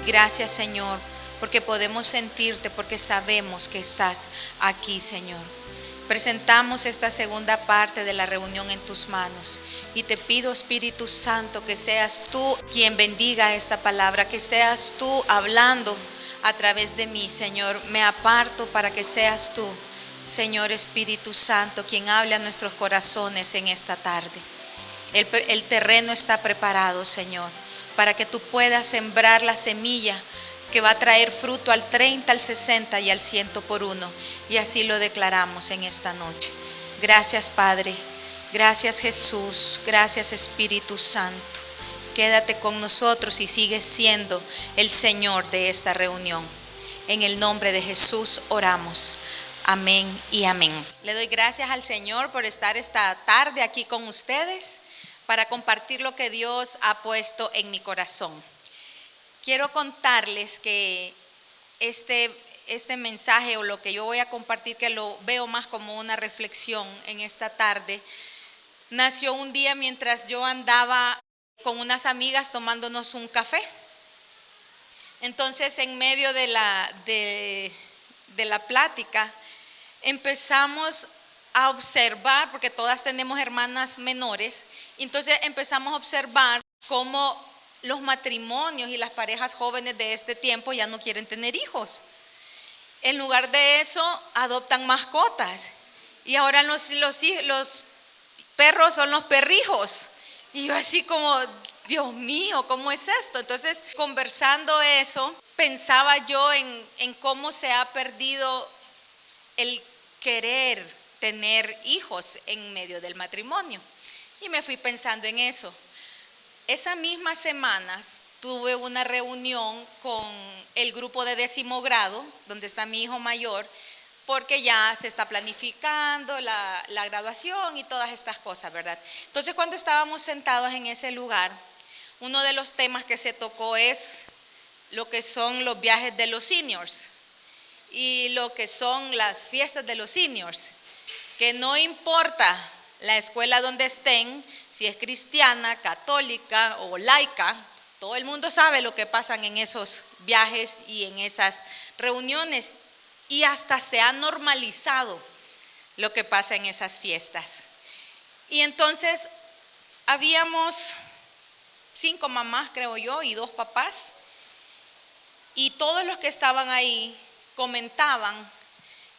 Gracias, Señor, porque podemos sentirte, porque sabemos que estás aquí, Señor. Presentamos esta segunda parte de la reunión en tus manos y te pido, Espíritu Santo, que seas tú quien bendiga esta palabra, que seas tú hablando a través de mí, Señor. Me aparto para que seas tú, Señor Espíritu Santo, quien hable a nuestros corazones en esta tarde. El terreno está preparado, Señor, para que tú puedas sembrar la semilla que va a traer fruto al 30, al 60 y al 100 por uno. Y así lo declaramos en esta noche. Gracias, Padre. Gracias, Jesús. Gracias, Espíritu Santo. Quédate con nosotros y sigue siendo el Señor de esta reunión. En el nombre de Jesús oramos. Amén y amén. Le doy gracias al Señor por estar esta tarde aquí con ustedes para compartir lo que Dios ha puesto en mi corazón. Quiero contarles que este mensaje o lo que yo voy a compartir, que lo veo más como una reflexión en esta tarde, nació un día mientras yo andaba con unas amigas tomándonos un café. Entonces, en medio de la plática, empezamos a observar, porque todas tenemos hermanas menores, entonces empezamos a observar cómo los matrimonios y las parejas jóvenes de este tiempo ya no quieren tener hijos. En lugar de eso, adoptan mascotas. Y ahora los perros son los perrijos. Y yo así como, Dios mío, ¿cómo es esto? Entonces, conversando eso, pensaba yo en cómo se ha perdido el querer tener hijos en medio del matrimonio. Y me fui pensando en eso. Esas mismas semanas tuve una reunión con el grupo de 10º grado, donde está mi hijo mayor, porque ya se está planificando la graduación y todas estas cosas, ¿verdad? Entonces, cuando estábamos sentados en ese lugar, uno de los temas que se tocó es lo que son los viajes de los seniors y lo que son las fiestas de los seniors, que no importa la escuela donde estén, si es cristiana, católica o laica, todo el mundo sabe lo que pasan en esos viajes y en esas reuniones, y hasta se ha normalizado lo que pasa en esas fiestas. Y entonces habíamos 5 mamás, creo yo, y 2 papás, y todos los que estaban ahí comentaban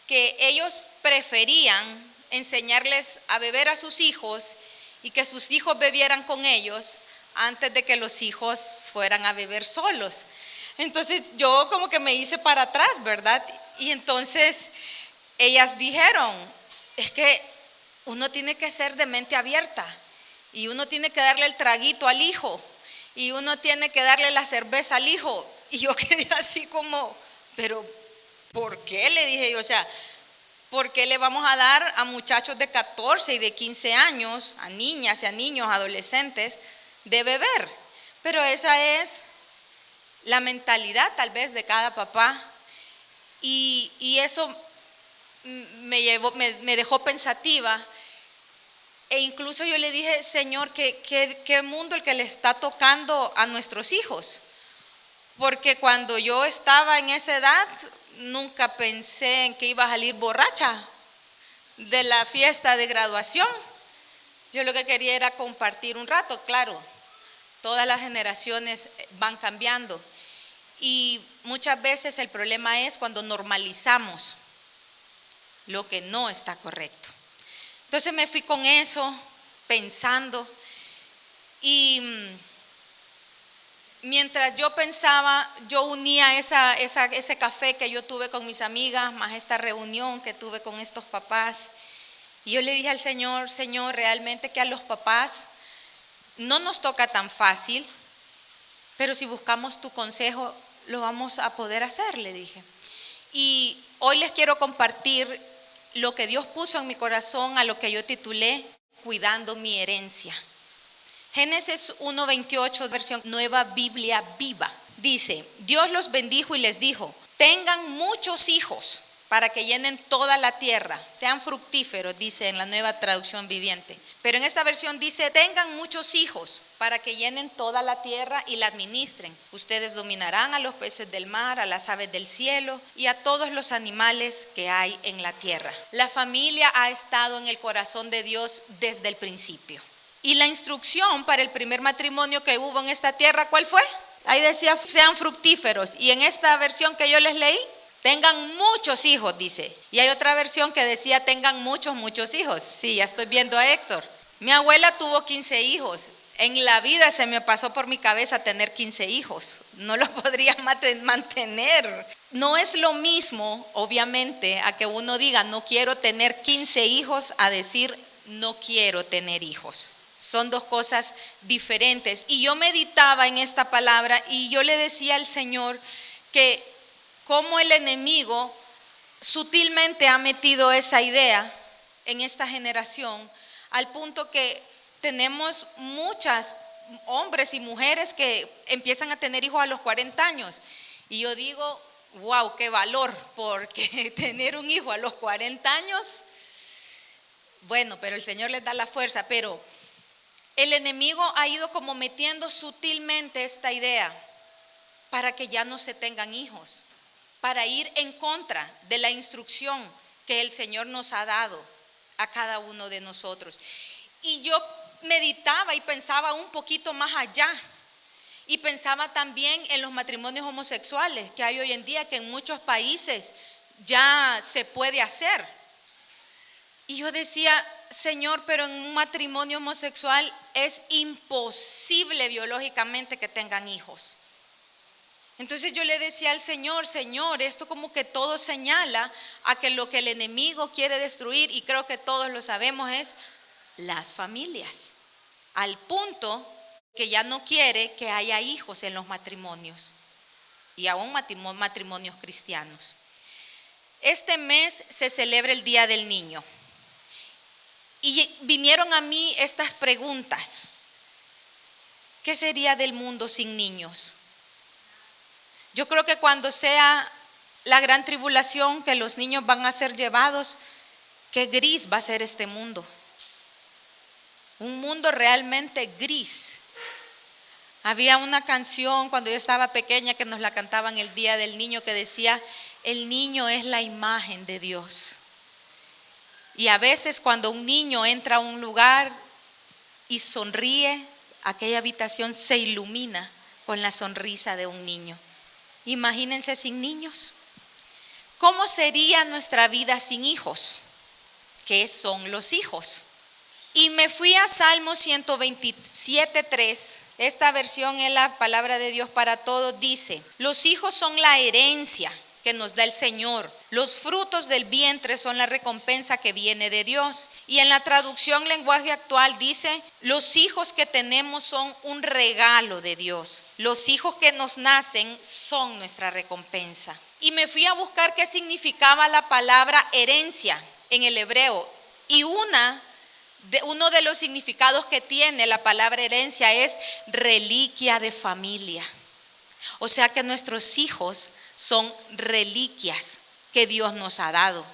que ellos preferían enseñarles a beber a sus hijos y que sus hijos bebieran con ellos antes de que los hijos fueran a beber solos. Entonces yo como que me hice para atrás, ¿verdad? Y entonces ellas dijeron, es que uno tiene que ser de mente abierta y uno tiene que darle el traguito al hijo y uno tiene que darle la cerveza al hijo. Y yo quedé así como, pero ¿por qué? Le dije yo, o sea, ¿por qué le vamos a dar a muchachos de 14 y de 15 años, a niñas y a niños, adolescentes, de beber? Pero esa es la mentalidad tal vez de cada papá, y eso me dejó pensativa, e incluso yo le dije, Señor, ¿qué mundo el que le está tocando a nuestros hijos? Porque cuando yo estaba en esa edad, nunca pensé en que iba a salir borracha de la fiesta de graduación. Yo lo que quería era compartir un rato. Claro, todas las generaciones van cambiando y muchas veces el problema es cuando normalizamos lo que no está correcto. Entonces me fui con eso pensando, y mientras yo pensaba, yo unía ese café que yo tuve con mis amigas, más esta reunión que tuve con estos papás. Y yo le dije al Señor, Señor, realmente que a los papás no nos toca tan fácil, pero si buscamos tu consejo, lo vamos a poder hacer, le dije. Y hoy les quiero compartir lo que Dios puso en mi corazón, a lo que yo titulé Cuidando mi herencia. Génesis 1:28, versión Nueva Biblia Viva, dice: Dios los bendijo y les dijo: tengan muchos hijos, para que llenen toda la tierra, sean fructíferos, dice en la Nueva Traducción Viviente. Pero en esta versión dice, tengan muchos hijos para que llenen toda la tierra y la administren. Ustedes dominarán a los peces del mar, a las aves del cielo y a todos los animales que hay en la tierra. La familia ha estado en el corazón de Dios desde el principio. Y la instrucción para el primer matrimonio que hubo en esta tierra, ¿cuál fue? Ahí decía, sean fructíferos. Y en esta versión que yo les leí, tengan muchos hijos, dice. Y hay otra versión que decía, tengan muchos hijos. Sí, ya estoy viendo a Héctor. Mi abuela tuvo 15 hijos. En la vida se me pasó por mi cabeza tener 15 hijos. No los podría mantener. No es lo mismo, obviamente, a que uno diga, no quiero tener 15 hijos, a decir, no quiero tener hijos. Son dos cosas diferentes. Y yo meditaba en esta palabra y yo le decía al Señor que cómo el enemigo sutilmente ha metido esa idea en esta generación, al punto que tenemos muchas hombres y mujeres que empiezan a tener hijos a los 40 años. Y yo digo, wow, qué valor, porque tener un hijo a los 40 años, bueno, pero el Señor les da la fuerza. Pero el enemigo ha ido como metiendo sutilmente esta idea para que ya no se tengan hijos, para ir en contra de la instrucción que el Señor nos ha dado a cada uno de nosotros. Y yo meditaba y pensaba un poquito más allá, y pensaba también en los matrimonios homosexuales que hay hoy en día, que en muchos países ya se puede hacer. Y yo decía, Señor, pero en un matrimonio homosexual es imposible biológicamente que tengan hijos. Entonces yo le decía al Señor, Señor, esto como que todo señala a que lo que el enemigo quiere destruir, y creo que todos lo sabemos, es las familias, al punto que ya no quiere que haya hijos en los matrimonios, y aún matrimonios cristianos. Este mes se celebra el Día del Niño, y vinieron a mí estas preguntas. ¿Qué sería del mundo sin niños? Yo creo que cuando sea la gran tribulación, que los niños van a ser llevados, qué gris va a ser este mundo. Un mundo realmente gris. Había una canción cuando yo estaba pequeña que nos la cantaban el Día del Niño, que decía, el niño es la imagen de Dios. Y a veces cuando un niño entra a un lugar y sonríe, aquella habitación se ilumina con la sonrisa de un niño. Imagínense sin niños. ¿Cómo sería nuestra vida sin hijos? ¿Qué son los hijos? Y me fui a Salmo 127:3. Esta versión es la palabra de Dios para todos. Dice, los hijos son la herencia que nos da el Señor. Los frutos del vientre son la recompensa que viene de Dios. Y en la traducción lenguaje actual dice, los hijos que tenemos son un regalo de Dios. Los hijos que nos nacen son nuestra recompensa. Y me fui a buscar qué significaba la palabra herencia en el hebreo. Y uno de los significados que tiene la palabra herencia es reliquia de familia. O sea que nuestros hijos son reliquias que Dios nos ha dado.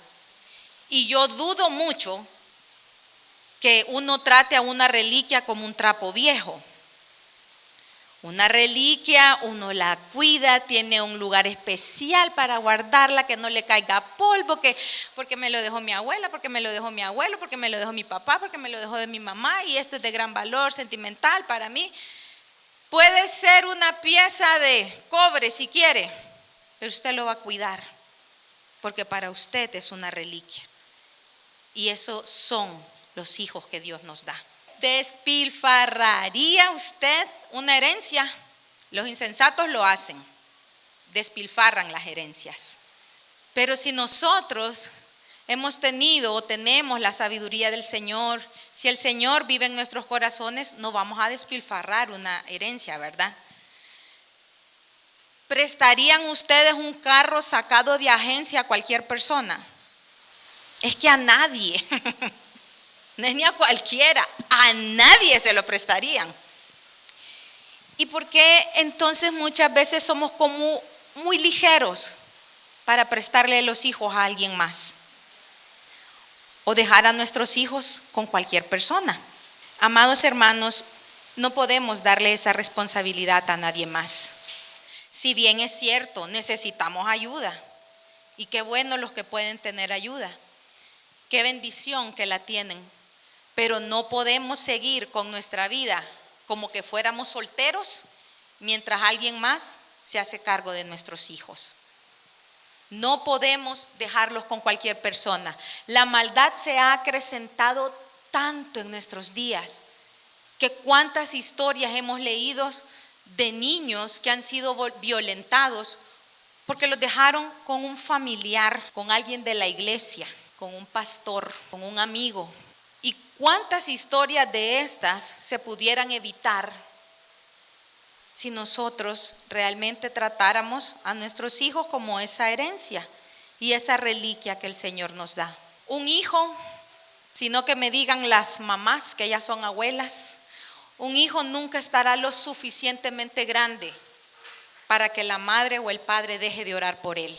Y yo dudo mucho que uno trate a una reliquia como un trapo viejo. Una reliquia, uno la cuida, tiene un lugar especial para guardarla, que no le caiga polvo, porque me lo dejó mi abuela, porque me lo dejó mi abuelo, porque me lo dejó mi papá, porque me lo dejó de mi mamá, y este es de gran valor sentimental para mí. Puede ser una pieza de cobre si quiere, pero usted lo va a cuidar, porque para usted es una reliquia. Y esos son los hijos que Dios nos da. ¿Despilfarraría usted una herencia? Los insensatos lo hacen, despilfarran las herencias. Pero si nosotros hemos tenido o tenemos la sabiduría del Señor, si el Señor vive en nuestros corazones, no vamos a despilfarrar una herencia, ¿verdad? ¿Prestarían ustedes un carro sacado de agencia a cualquier persona? Es que a nadie, no es ni a cualquiera, a nadie se lo prestarían. ¿Y por qué entonces muchas veces somos como muy ligeros para prestarle los hijos a alguien más o dejar a nuestros hijos con cualquier persona. Amados hermanos, no podemos darle esa responsabilidad a nadie más. Si bien es cierto, necesitamos ayuda, y qué bueno los que pueden tener ayuda, qué bendición que la tienen, pero no podemos seguir con nuestra vida como que fuéramos solteros mientras alguien más se hace cargo de nuestros hijos. No podemos dejarlos con cualquier persona. La maldad se ha acrecentado tanto en nuestros días que cuántas historias hemos leído de niños que han sido violentados porque los dejaron con un familiar, con alguien de la iglesia, con un pastor, con un amigo. Y cuántas historias de estas se pudieran evitar si nosotros realmente tratáramos a nuestros hijos como esa herencia y esa reliquia que el Señor nos da. Un hijo, sino que me digan las mamás que ya son abuelas, un hijo nunca estará lo suficientemente grande para que la madre o el padre deje de orar por él.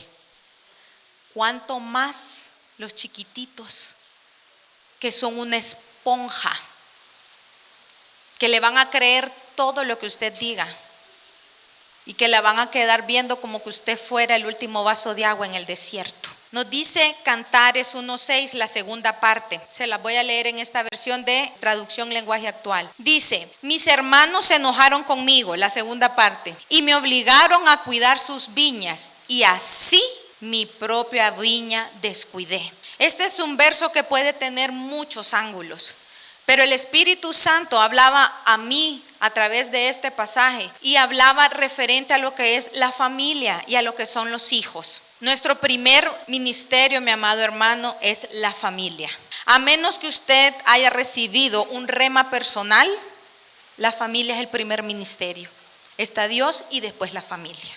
Cuánto más los chiquititos que son una esponja, que le van a creer todo lo que usted diga y que la van a quedar viendo como que usted fuera el último vaso de agua en el desierto. Nos dice Cantares 1:6, la segunda parte. Se la voy a leer en esta versión de traducción lenguaje actual. Dice: mis hermanos se enojaron conmigo, la segunda parte, y me obligaron a cuidar sus viñas, y así mi propia viña descuidé. Este es un verso que puede tener muchos ángulos, pero el Espíritu Santo hablaba a mí a través de este pasaje y hablaba referente a lo que es la familia y a lo que son los hijos. Nuestro primer ministerio, mi amado hermano, es la familia. A menos que usted haya recibido un rema personal, la familia es el primer ministerio. Está Dios y después la familia.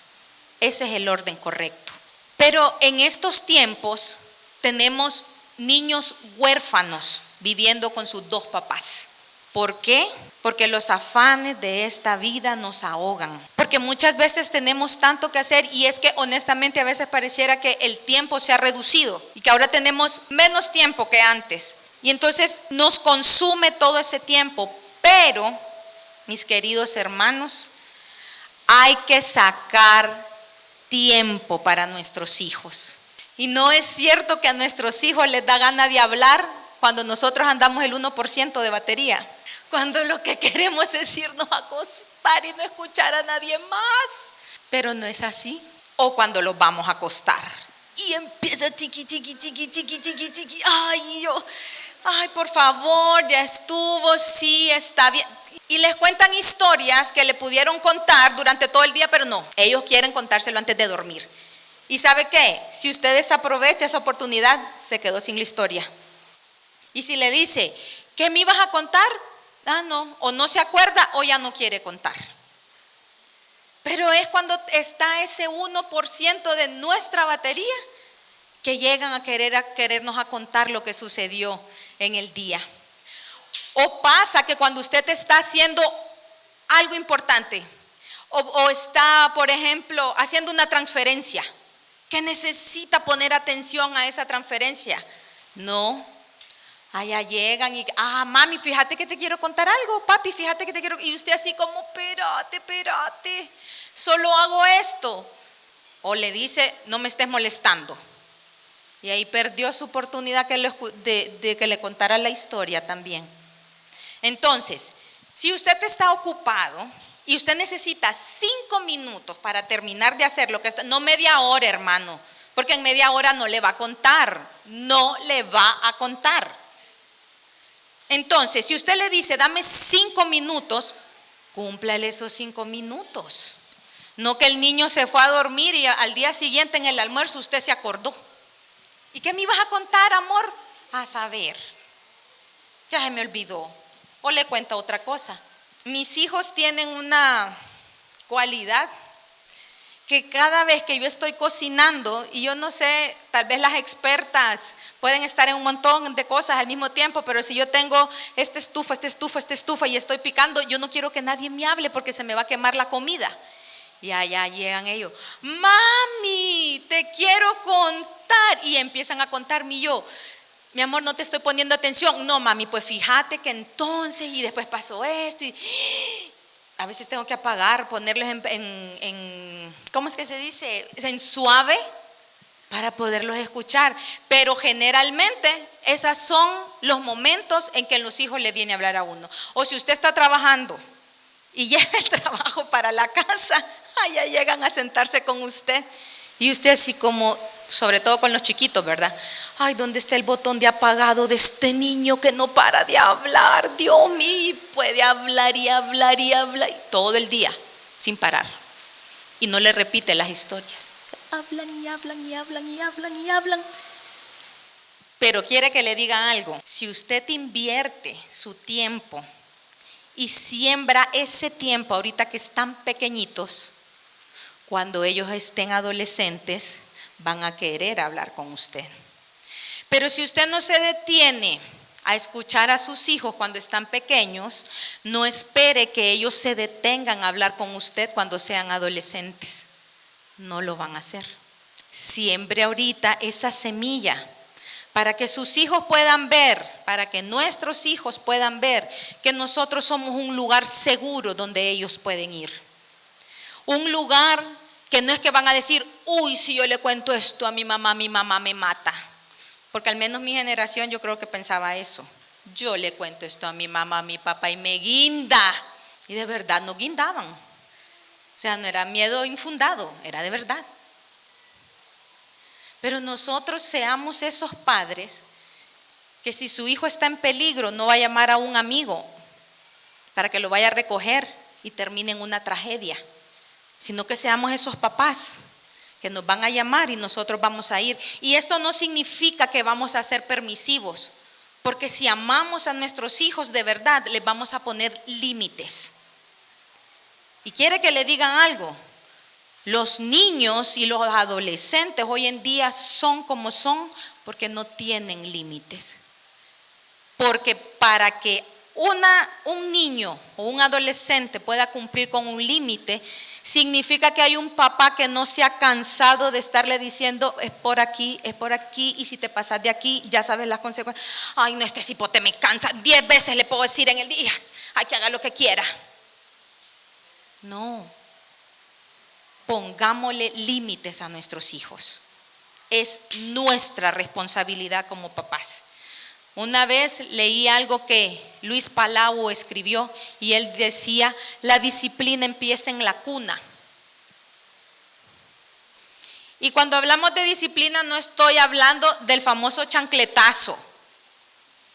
Ese es el orden correcto. Pero en estos tiempos tenemos niños huérfanos viviendo con sus dos papás. ¿Por qué? Porque los afanes de esta vida nos ahogan. Porque muchas veces tenemos tanto que hacer, y es que honestamente a veces pareciera que el tiempo se ha reducido y que ahora tenemos menos tiempo que antes. Y entonces nos consume todo ese tiempo. Pero, mis queridos hermanos, hay que sacar tiempo para nuestros hijos. Y no es cierto que a nuestros hijos les da gana de hablar cuando nosotros andamos el 1% de batería. Cuando lo que queremos es irnos a acostar y no escuchar a nadie más. Pero no es así. O cuando los vamos a acostar y empieza tiqui, tiqui, tiqui, tiqui, tiqui, tiqui. Ay, por favor, ya estuvo, sí, está bien. Y les cuentan historias que le pudieron contar durante todo el día, pero no, ellos quieren contárselo antes de dormir. ¿Y sabe qué? Si usted desaprovecha esa oportunidad, se quedó sin la historia. Y si le dice, ¿qué me ibas a contar? Ah, no, o no se acuerda o ya no quiere contar. Pero es cuando está ese 1% de nuestra batería que llegan a querernos a contar lo que sucedió en el día. O pasa que cuando usted está haciendo algo importante o está, por ejemplo, haciendo una transferencia, que necesita poner atención a esa transferencia. No, allá llegan y, mami, fíjate que te quiero contar algo, papi, fíjate que te quiero, y usted así como, espérate, solo hago esto. O le dice, no me estés molestando. Y ahí perdió su oportunidad de que le contara la historia también. Entonces, si usted está ocupado y usted necesita 5 minutos para terminar de hacer lo que está, no media hora, hermano, porque en media hora no le va a contar, Entonces, si usted le dice, dame 5 minutos, cúmplale esos 5 minutos. No que el niño se fue a dormir y al día siguiente en el almuerzo usted se acordó. ¿Y qué me ibas a contar, amor? A saber, ya se me olvidó. O le cuenta otra cosa. Mis hijos tienen una cualidad que cada vez que yo estoy cocinando, y yo no sé, tal vez las expertas pueden estar en un montón de cosas al mismo tiempo, pero si yo tengo esta estufa y estoy picando, yo no quiero que nadie me hable porque se me va a quemar la comida. Y allá llegan ellos, mami, te quiero contar. Y empiezan a contarme y yo, mi amor, no te estoy poniendo atención. No, mami, pues fíjate que entonces y después pasó esto. Y a veces tengo que apagar, ponerles en ¿cómo es que se dice? En suave para poderlos escuchar. Pero generalmente esos son los momentos en que los hijos le vienen a hablar a uno. O si usted está trabajando y lleva el trabajo para la casa, allá llegan a sentarse con usted. Y usted así como, sobre todo con los chiquitos, ¿verdad? Ay, ¿dónde está el botón de apagado de este niño que no para de hablar? Dios mío, puede hablar y hablar y hablar todo el día, sin parar. Y no le repite las historias. Hablan y hablan y hablan y hablan y hablan. Pero quiere que le diga algo. Si usted invierte su tiempo y siembra ese tiempo ahorita que están pequeñitos, cuando ellos estén adolescentes, van a querer hablar con usted. Pero si usted no se detiene a escuchar a sus hijos cuando están pequeños, no espere que ellos se detengan a hablar con usted cuando sean adolescentes. No lo van a hacer. Siembre ahorita esa semilla para que sus hijos puedan ver, para que nuestros hijos puedan ver que nosotros somos un lugar seguro donde ellos pueden ir. Un lugar que no es que van a decir, uy, si yo le cuento esto a mi mamá me mata. Porque al menos mi generación yo creo que pensaba eso. Yo le cuento esto a mi mamá, a mi papá y me guinda. Y de verdad no guindaban. O sea, no era miedo infundado, era de verdad. Pero nosotros seamos esos padres que si su hijo está en peligro no va a llamar a un amigo para que lo vaya a recoger y termine en una tragedia, sino que seamos esos papás que nos van a llamar y nosotros vamos a ir. Y esto no significa que vamos a ser permisivos, porque si amamos a nuestros hijos de verdad, les vamos a poner límites. Y quiere que le digan algo. Los niños y los adolescentes hoy en día son como son porque no tienen límites. Porque para que un niño o un adolescente pueda cumplir con un límite, significa que hay un papá que no se ha cansado de estarle diciendo es por aquí, y si te pasas de aquí ya sabes las consecuencias. Ay, no, este cipote me cansa, 10 veces le puedo decir en el día, hay que haga lo que quiera. No, pongámosle límites a nuestros hijos. Es nuestra responsabilidad como papás. Una vez leí algo que Luis Palau escribió y él decía, la disciplina empieza en la cuna. Y cuando hablamos de disciplina no estoy hablando del famoso chancletazo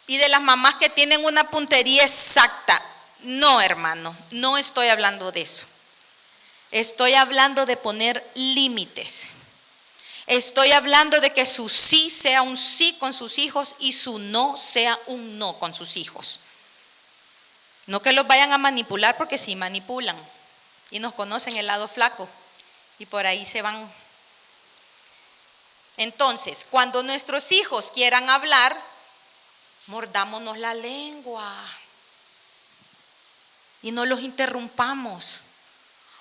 y de las mamás que tienen una puntería exacta. No, hermano, no estoy hablando de eso. Estoy hablando de poner límites. Estoy hablando de que su sí sea un sí con sus hijos y su no sea un no con sus hijos. No que los vayan a manipular, porque sí manipulan y nos conocen el lado flaco y por ahí se van. Entonces, cuando nuestros hijos quieran hablar, mordámonos la lengua y no los interrumpamos.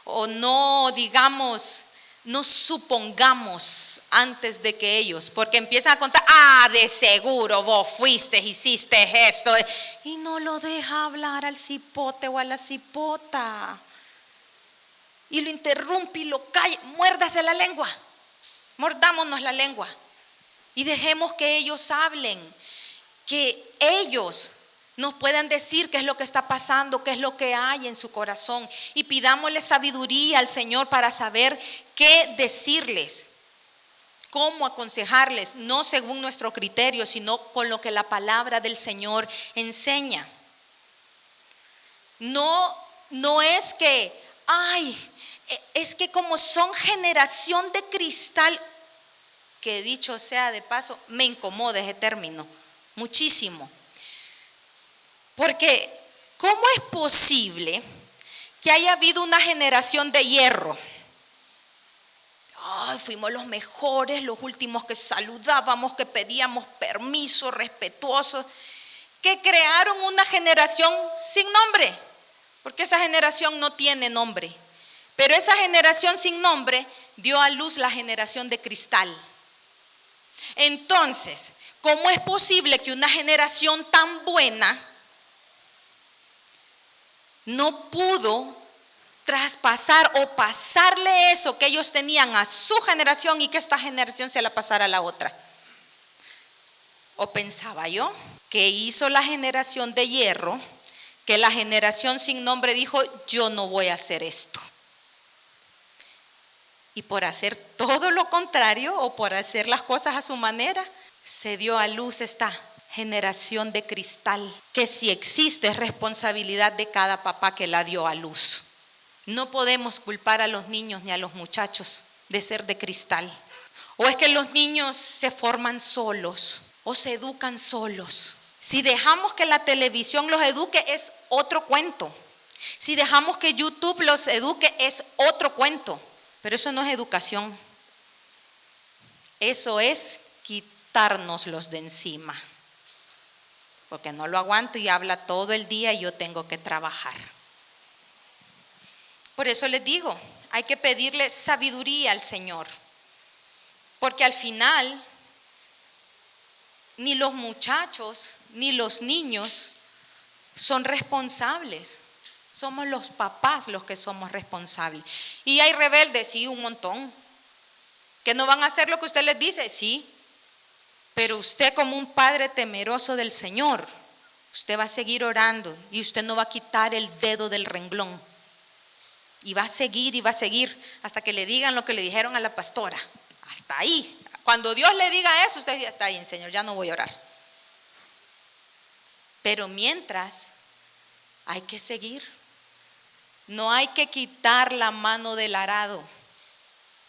O no digamos, no supongamos antes de que ellos, porque empiezan a contar, de seguro vos fuiste, hiciste esto, y no lo deja hablar al cipote o a la cipota, y lo interrumpe y lo calla. Muérdase la lengua, mordámonos la lengua y dejemos que ellos hablen, que ellos nos puedan decir qué es lo que está pasando, qué es lo que hay en su corazón, y pidámosle sabiduría al Señor para saber qué decirles, cómo aconsejarles, no según nuestro criterio, sino con lo que la palabra del Señor enseña. No es que, es que como son generación de cristal, que dicho sea de paso, me incomoda ese término muchísimo. Porque ¿cómo es posible que haya habido una generación de hierro? Fuimos los mejores, los últimos que saludábamos, que pedíamos permiso, respetuosos, que crearon una generación sin nombre, porque esa generación no tiene nombre, Pero esa generación sin nombre dio a luz la generación de cristal. Entonces, ¿cómo es posible que una generación tan buena no pudo traspasar o pasarle eso que ellos tenían a su generación y que esta generación se la pasara a la otra? O pensaba yo que hizo la generación de hierro, que la generación sin nombre dijo: yo no voy a hacer esto. Y por hacer todo lo contrario o por hacer las cosas a su manera, se dio a luz esta generación de cristal, que si existe es responsabilidad de cada papá que la dio a luz. No podemos culpar a los niños ni a los muchachos de ser de cristal. O es que los niños se forman solos o se educan solos. Si dejamos que la televisión los eduque es otro cuento. Si dejamos que YouTube los eduque es otro cuento. Pero eso no es educación. Eso es quitárnoslos de encima. Porque no lo aguanto y habla todo el día y yo tengo que trabajar. Por eso les digo, hay que pedirle sabiduría al Señor. Porque al final, ni los muchachos ni los niños son responsables. Somos los papás los que somos responsables. Y hay rebeldes, sí, un montón. Que no van a hacer lo que usted les dice, sí. Pero usted, como un padre temeroso del Señor, usted va a seguir orando y usted no va a quitar el dedo del renglón. Y va a seguir hasta que le digan lo que le dijeron a la pastora. Hasta ahí. Cuando Dios le diga eso, usted dice: está bien, Señor, ya no voy a orar. Pero mientras, hay que seguir. No hay que quitar la mano del arado.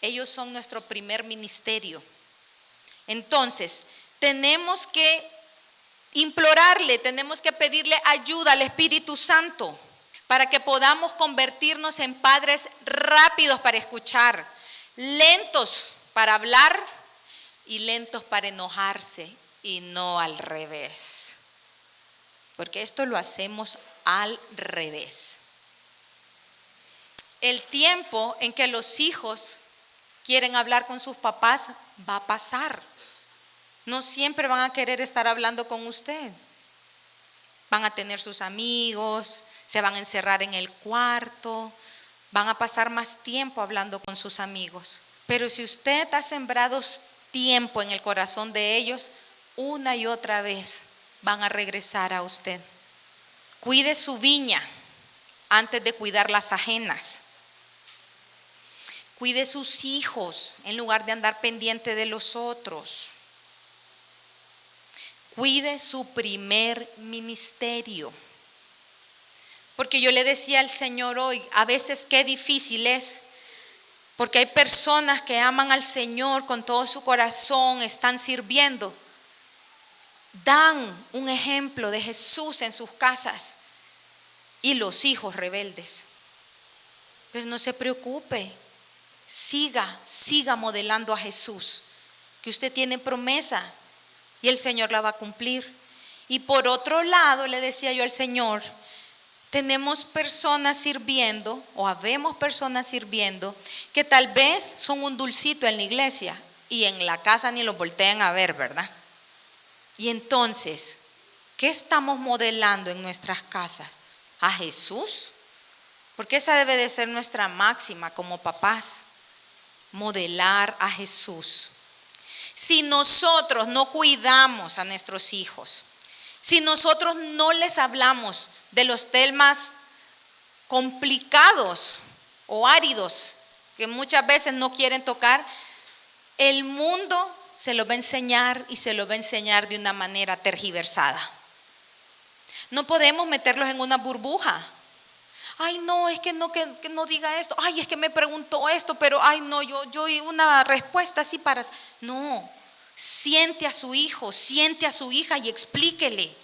Ellos son nuestro primer ministerio. Entonces, tenemos que implorarle, tenemos que pedirle ayuda al Espíritu Santo para que podamos convertirnos en padres rápidos para escuchar, lentos para hablar y lentos para enojarse, y no al revés. Porque esto lo hacemos al revés. El tiempo en que los hijos quieren hablar con sus papás va a pasar. No siempre van a querer estar hablando con usted. Van a tener sus amigos, se van a encerrar en el cuarto, van a pasar más tiempo hablando con sus amigos. Pero si usted ha sembrado tiempo en el corazón de ellos, una y otra vez van a regresar a usted. Cuide su viña antes de cuidar las ajenas. Cuide sus hijos en lugar de andar pendiente de los otros. Cuide su primer ministerio. Porque yo le decía al Señor hoy, a veces qué difícil es, porque hay personas que aman al Señor con todo su corazón, están sirviendo, dan un ejemplo de Jesús en sus casas, y los hijos rebeldes. Pero no se preocupe, siga modelando a Jesús, que usted tiene promesa y el Señor la va a cumplir. Y por otro lado, le decía yo al Señor, tenemos personas sirviendo, o habemos personas sirviendo, que tal vez son un dulcito en la iglesia y en la casa ni los voltean a ver, ¿verdad? Y entonces, ¿qué estamos modelando en nuestras casas? ¿A Jesús? Porque esa debe de ser nuestra máxima como papás, modelar a Jesús. Si nosotros no cuidamos a nuestros hijos, si nosotros no les hablamos de los temas complicados o áridos que muchas veces no quieren tocar, el mundo se lo va a enseñar, y se lo va a enseñar de una manera tergiversada. No podemos meterlos en una burbuja. Ay, no, es que no diga esto. Ay, es que me preguntó esto, pero ay, no, yo una respuesta así para. No, siente a su hijo, siente a su hija y explíquele.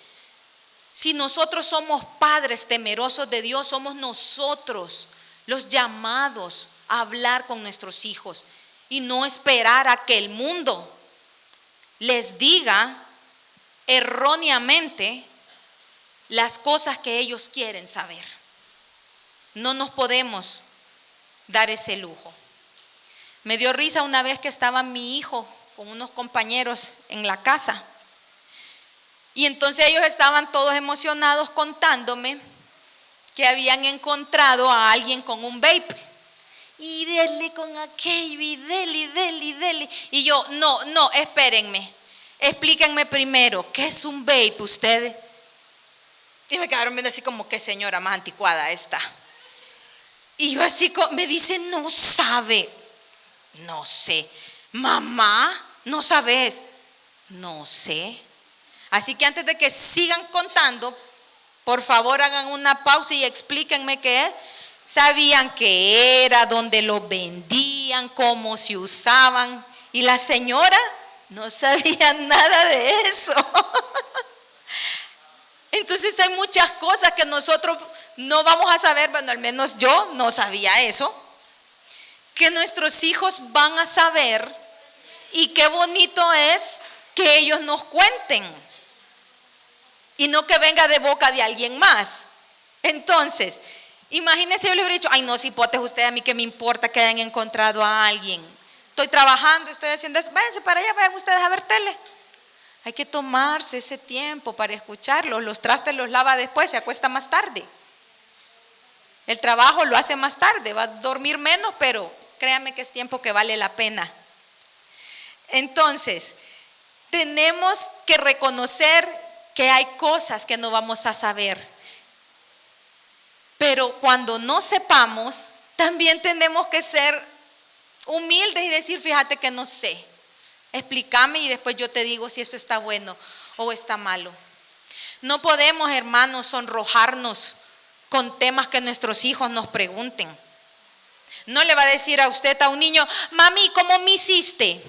Si nosotros somos padres temerosos de Dios, somos nosotros los llamados a hablar con nuestros hijos y no esperar a que el mundo les diga erróneamente las cosas que ellos quieren saber. No nos podemos dar ese lujo. Me dio risa una vez que estaba mi hijo con unos compañeros en la casa. Y entonces ellos estaban todos emocionados contándome que habían encontrado a alguien con un vape. Y dele con aquello, y dele. Y yo, no, espérenme. Explíquenme primero, ¿qué es un vape ustedes? Y me quedaron viendo así como, qué señora más anticuada esta. Y yo así, me dice, no sabe. No sé. Mamá, ¿no sabes? No sé. Así que antes de que sigan contando, por favor hagan una pausa y explíquenme qué es. Sabían qué era, dónde lo vendían, cómo se usaban. Y la señora no sabía nada de eso. Entonces hay muchas cosas que nosotros no vamos a saber. Bueno, al menos yo no sabía eso, que nuestros hijos van a saber. Y qué bonito es que ellos nos cuenten y no que venga de boca de alguien más. Entonces, imagínense, yo le hubiera dicho, ay no, cipotes, ustedes, a mí qué me importa que hayan encontrado a alguien. Estoy trabajando, estoy haciendo eso. Váyanse para allá, vayan ustedes a ver tele. Hay que tomarse ese tiempo para escucharlos. Los trastes los lava después, se acuesta más tarde. El trabajo lo hace más tarde, va a dormir menos, pero créanme que es tiempo que vale la pena. Entonces, tenemos que reconocer que hay cosas que no vamos a saber. Pero cuando no sepamos, también tenemos que ser humildes y decir, fíjate que no sé. Explícame y después yo te digo si eso está bueno o está malo. No podemos, hermanos, sonrojarnos con temas que nuestros hijos nos pregunten. No le va a decir a usted a un niño, mami, ¿cómo me hiciste?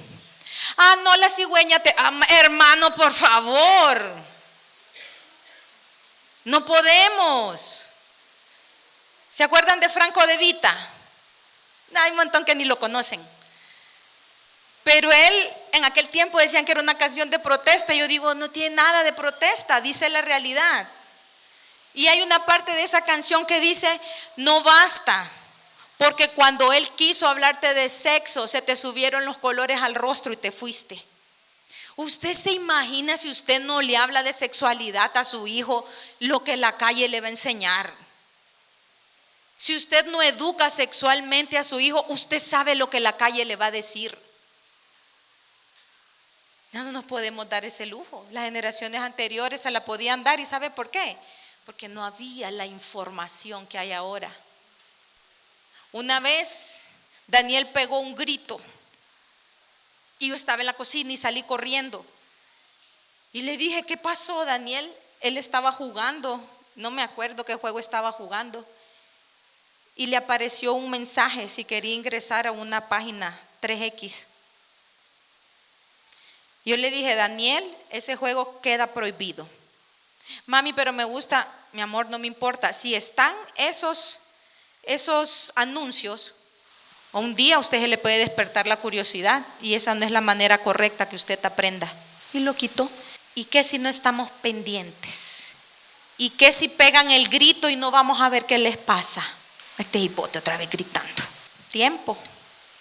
Ah, no, la cigüeña te... hermano, por favor. No podemos. ¿Se acuerdan de Franco de Vita? Hay un montón que ni lo conocen. Pero él, en aquel tiempo decían que era una canción de protesta. Yo digo, no tiene nada de protesta, dice la realidad. Y hay una parte de esa canción que dice, no basta, porque cuando él quiso hablarte de sexo, se te subieron los colores al rostro y te fuiste. ¿Usted se imagina si usted no le habla de sexualidad a su hijo, lo que la calle le va a enseñar? Si usted no educa sexualmente a su hijo, usted sabe lo que la calle le va a decir. No nos podemos dar ese lujo. Las generaciones anteriores se la podían dar, ¿y sabe por qué? Porque no había la información que hay ahora. Una vez Daniel pegó un grito y yo estaba en la cocina y salí corriendo y le dije, ¿qué pasó, Daniel? Él estaba jugando, no me acuerdo qué juego estaba jugando, y le apareció un mensaje si quería ingresar a una página 3X. Yo le dije, Daniel, ese juego queda prohibido. Mami, pero me gusta. Mi amor, no me importa. Si están esos anuncios, un día a usted se le puede despertar la curiosidad y esa no es la manera correcta que usted aprenda. Y lo quitó. ¿Y qué si no estamos pendientes? ¿Y qué si pegan el grito y no vamos a ver qué les pasa? Este hipote otra vez gritando. Tiempo.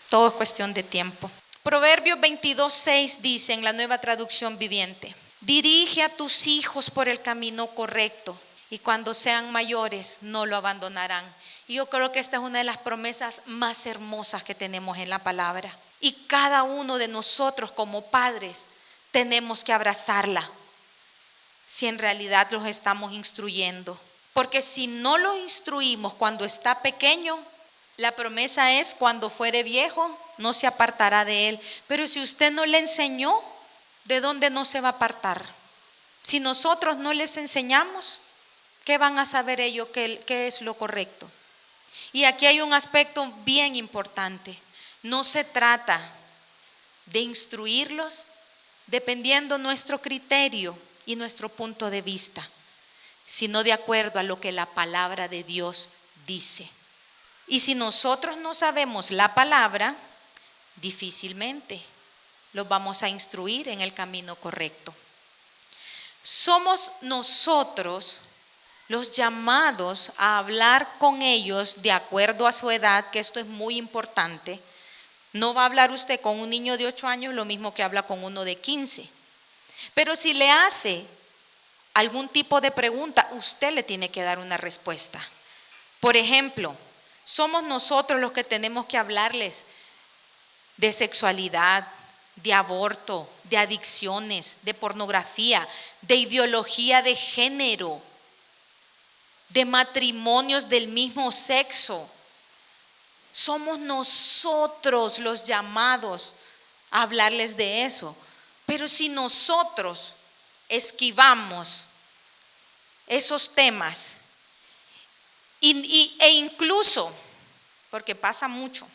Todo es cuestión de tiempo. Proverbios 22:6 dice en la Nueva Traducción Viviente: dirige a tus hijos por el camino correcto y cuando sean mayores no lo abandonarán. Y yo creo que esta es una de las promesas más hermosas que tenemos en la palabra. Y cada uno de nosotros como padres tenemos que abrazarla si en realidad los estamos instruyendo. Porque si no los instruimos cuando está pequeño, la promesa es cuando fuere viejo no se apartará de él. Pero si usted no le enseñó, ¿de dónde no se va a apartar? Si nosotros no les enseñamos, ¿qué van a saber ellos qué es lo correcto? Y aquí hay un aspecto bien importante. No se trata de instruirlos dependiendo nuestro criterio y nuestro punto de vista, sino de acuerdo a lo que la palabra de Dios dice. Y si nosotros no sabemos la palabra, difícilmente los vamos a instruir en el camino correcto. Somos nosotros los llamados a hablar con ellos de acuerdo a su edad, que esto es muy importante. No va a hablar usted con un niño de 8 años lo mismo que habla con uno de 15. Pero si le hace algún tipo de pregunta, usted le tiene que dar una respuesta. Por ejemplo, somos nosotros los que tenemos que hablarles de sexualidad, de aborto, de adicciones, de pornografía, de ideología de género, de matrimonios del mismo sexo. Somos nosotros los llamados a hablarles de eso. Pero si nosotros esquivamos esos temas e incluso, porque pasa mucho,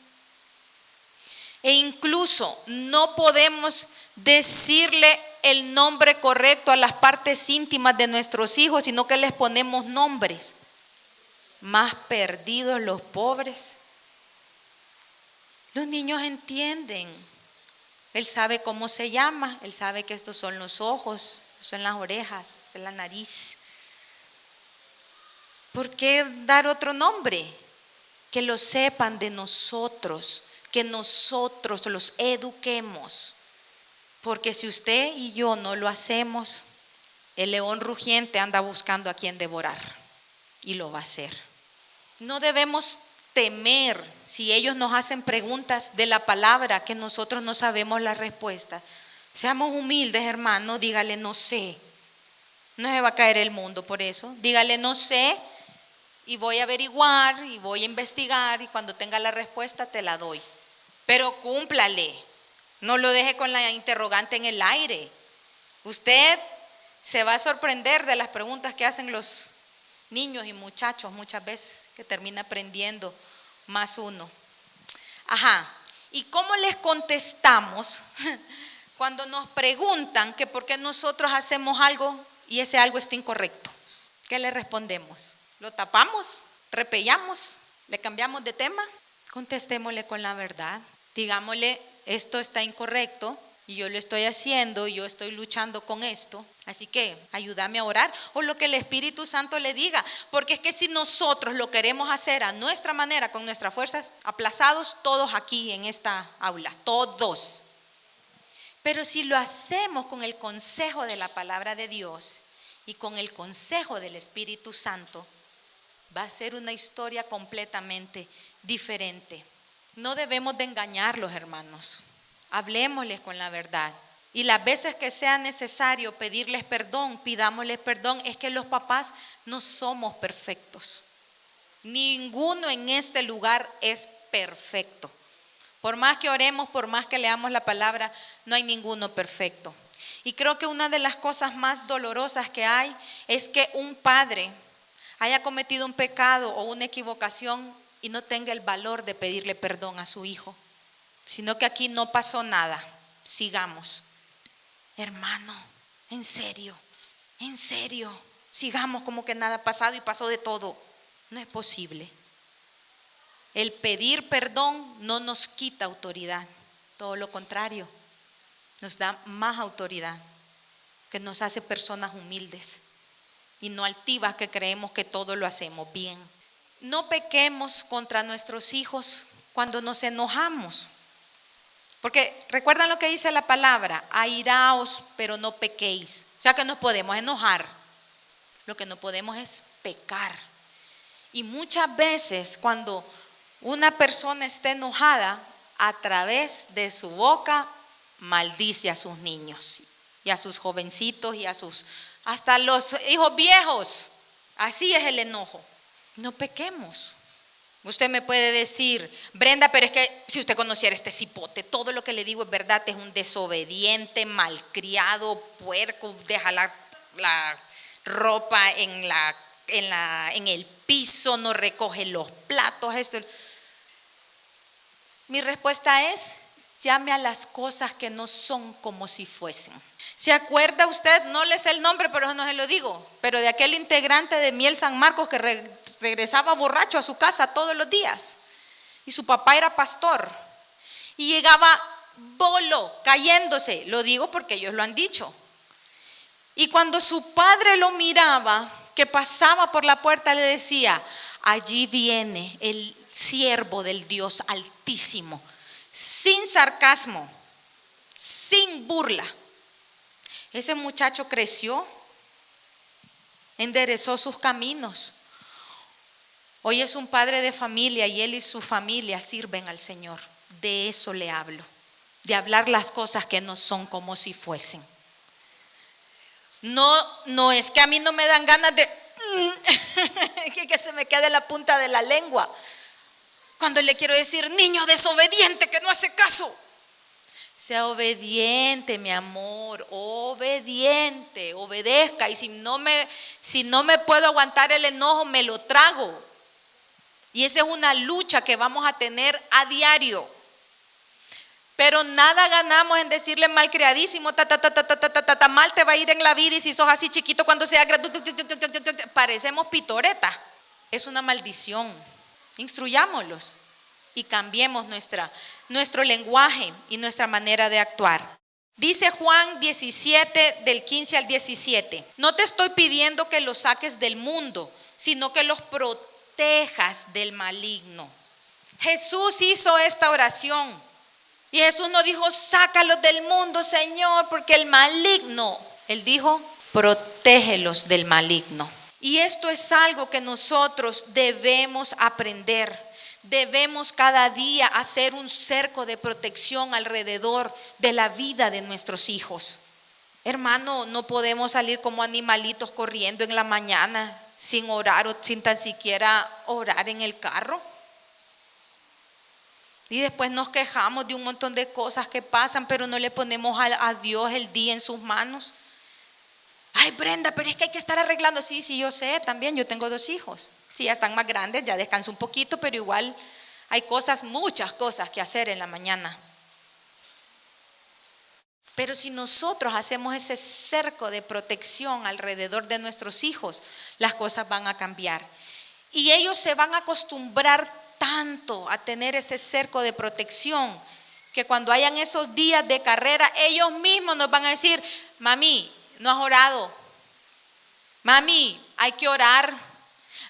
e incluso no podemos decirle el nombre correcto a las partes íntimas de nuestros hijos, sino que les ponemos nombres. Más perdidos los pobres. Los niños entienden. Él sabe cómo se llama, él sabe que estos son los ojos, estos son las orejas, es la nariz. ¿Por qué dar otro nombre? Que lo sepan de nosotros, que nosotros los eduquemos. Porque si usted y yo no lo hacemos, el león rugiente anda buscando a quien devorar y lo va a hacer. No debemos temer si ellos nos hacen preguntas de la palabra que nosotros no sabemos la respuesta. Seamos humildes, hermanos, dígale no sé. No se va a caer el mundo por eso. Dígale no sé y voy a averiguar y voy a investigar y cuando tenga la respuesta te la doy. Pero cúmplale. No lo deje con la interrogante en el aire. Usted se va a sorprender de las preguntas que hacen los niños y muchachos muchas veces, que termina aprendiendo más uno. ¿Y cómo les contestamos cuando nos preguntan que por qué nosotros hacemos algo y ese algo está incorrecto? ¿Qué le respondemos? ¿Lo tapamos? ¿Repellamos? ¿Le cambiamos de tema? Contestémosle con la verdad. Digámosle, esto está incorrecto y yo lo estoy haciendo y yo estoy luchando con esto. Así que ayúdame a orar o lo que el Espíritu Santo le diga. Porque es que si nosotros lo queremos hacer a nuestra manera, con nuestras fuerzas, aplazados todos aquí en esta aula, todos. Pero si lo hacemos con el consejo de la palabra de Dios y con el consejo del Espíritu Santo, va a ser una historia completamente diferente. No debemos de engañarlos, hermanos. Hablemosles con la verdad. Y las veces que sea necesario pedirles perdón, pidámosles perdón. Es que los papás no somos perfectos. Ninguno en este lugar es perfecto. Por más que oremos, por más que leamos la palabra, no hay ninguno perfecto. Y creo que una de las cosas más dolorosas que hay es que un padre haya cometido un pecado o una equivocación y no tenga el valor de pedirle perdón a su hijo, sino que aquí no pasó nada, sigamos. Hermano, en serio, sigamos como que nada ha pasado y pasó de todo. No es posible. El pedir perdón no nos quita autoridad, todo lo contrario, nos da más autoridad, que nos hace personas humildes y no altivas que creemos que todo lo hacemos bien. No pequemos contra nuestros hijos cuando nos enojamos. Porque recuerdan lo que dice la palabra, airaos, pero no pequéis. O sea que nos podemos enojar, lo que no podemos es pecar. Y muchas veces cuando una persona está enojada, a través de su boca maldice a sus niños y a sus jovencitos y hasta los hijos viejos. Así es el enojo. No pequemos. Usted me puede decir, Brenda, pero es que si usted conociera este cipote, todo lo que le digo es verdad, es un desobediente, malcriado, puerco, deja la ropa en el piso, no recoge los platos, esto. Mi respuesta es, llame a las cosas que no son como si fuesen. ¿Se acuerda usted? No le sé el nombre, pero no se lo digo, pero de aquel integrante de Miel San Marcos que regresaba borracho a su casa todos los días y su papá era pastor y llegaba bolo, cayéndose, lo digo porque ellos lo han dicho, y cuando su padre lo miraba que pasaba por la puerta le decía: allí viene el siervo del Dios Altísimo, sin sarcasmo, sin burla. Ese muchacho creció, enderezó sus caminos. Hoy es un padre de familia y él y su familia sirven al Señor. De eso le hablo, de hablar las cosas que no son como si fuesen. No es que a mí no me dan ganas de que se me quede la punta de la lengua cuando le quiero decir: niño desobediente que no hace caso. Sea obediente, mi amor, obediente, obedezca. Y si no me puedo aguantar el enojo, me lo trago. Y esa es una lucha que vamos a tener a diario. Pero nada ganamos en decirle malcriadísimo, mal te va a ir en la vida, y si sos así chiquito cuando sea grande, parecemos pitoreta. Es una maldición. Instruyámoslos y cambiemos nuestro lenguaje y nuestra manera de actuar. Dice Juan 17, del 15 al 17: no te estoy pidiendo que los saques del mundo, sino que los protejas del maligno. Jesús hizo esta oración. Y Jesús no dijo: sácalos del mundo, Señor, porque el maligno. Él dijo: protégelos del maligno. Y esto es algo que nosotros debemos aprender. Debemos cada día hacer un cerco de protección alrededor de la vida de nuestros hijos. Hermano, no podemos salir como animalitos corriendo en la mañana sin orar o sin tan siquiera orar en el carro. Y después nos quejamos de un montón de cosas que pasan, pero no le ponemos a Dios el día en sus manos. Ay, Brenda, pero es que hay que estar arreglando. Sí, yo sé, también yo tengo 2 hijos. Sí, ya están más grandes, ya descanso un poquito, pero igual hay muchas cosas que hacer en la mañana. Pero si nosotros hacemos ese cerco de protección alrededor de nuestros hijos, las cosas van a cambiar. Y ellos se van a acostumbrar tanto a tener ese cerco de protección, que cuando hayan esos días de carrera, ellos mismos nos van a decir: mami, no has orado. Mami, hay que orar.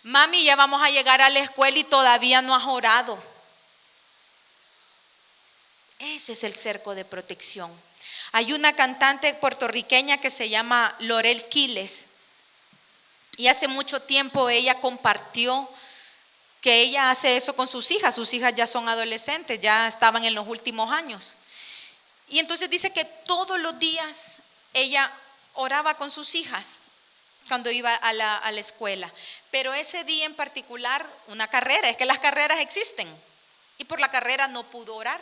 Mami, ya vamos a llegar a la escuela y todavía no has orado. Ese es el cerco de protección. Hay una cantante puertorriqueña que se llama Lorel Quiles, y hace mucho tiempo ella compartió que ella hace eso con sus hijas. Sus hijas ya son adolescentes, ya estaban en los últimos años. Y entonces dice que todos los días ella oraba con sus hijas cuando iba a la escuela. Pero ese día en particular, una carrera, es que las carreras existen, y por la carrera no pudo orar.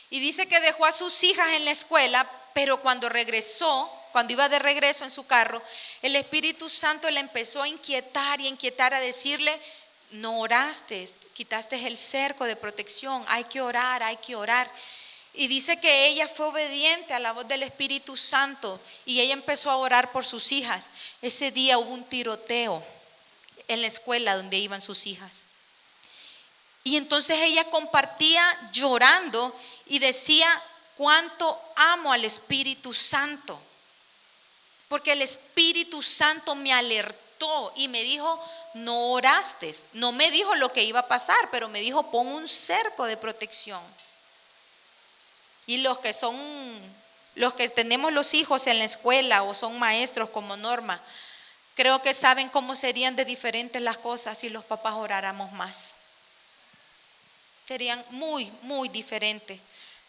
Y dice que dejó a sus hijas en la escuela, pero cuando iba de regreso en su carro, el Espíritu Santo le empezó a inquietar a decirle: no oraste, quitaste el cerco de protección, hay que orar, hay que orar. Y dice que ella fue obediente a la voz del Espíritu Santo y ella empezó a orar por sus hijas. Ese día hubo un tiroteo en la escuela donde iban sus hijas. Y entonces ella compartía llorando y decía: cuánto amo al Espíritu Santo, porque el Espíritu Santo me alertó y me dijo: no oraste. No me dijo lo que iba a pasar, pero me dijo: pon un cerco de protección. Y los que tenemos los hijos en la escuela o son maestros como Norma, creo que saben cómo serían de diferentes las cosas si los papás oráramos más. Serían muy, muy diferentes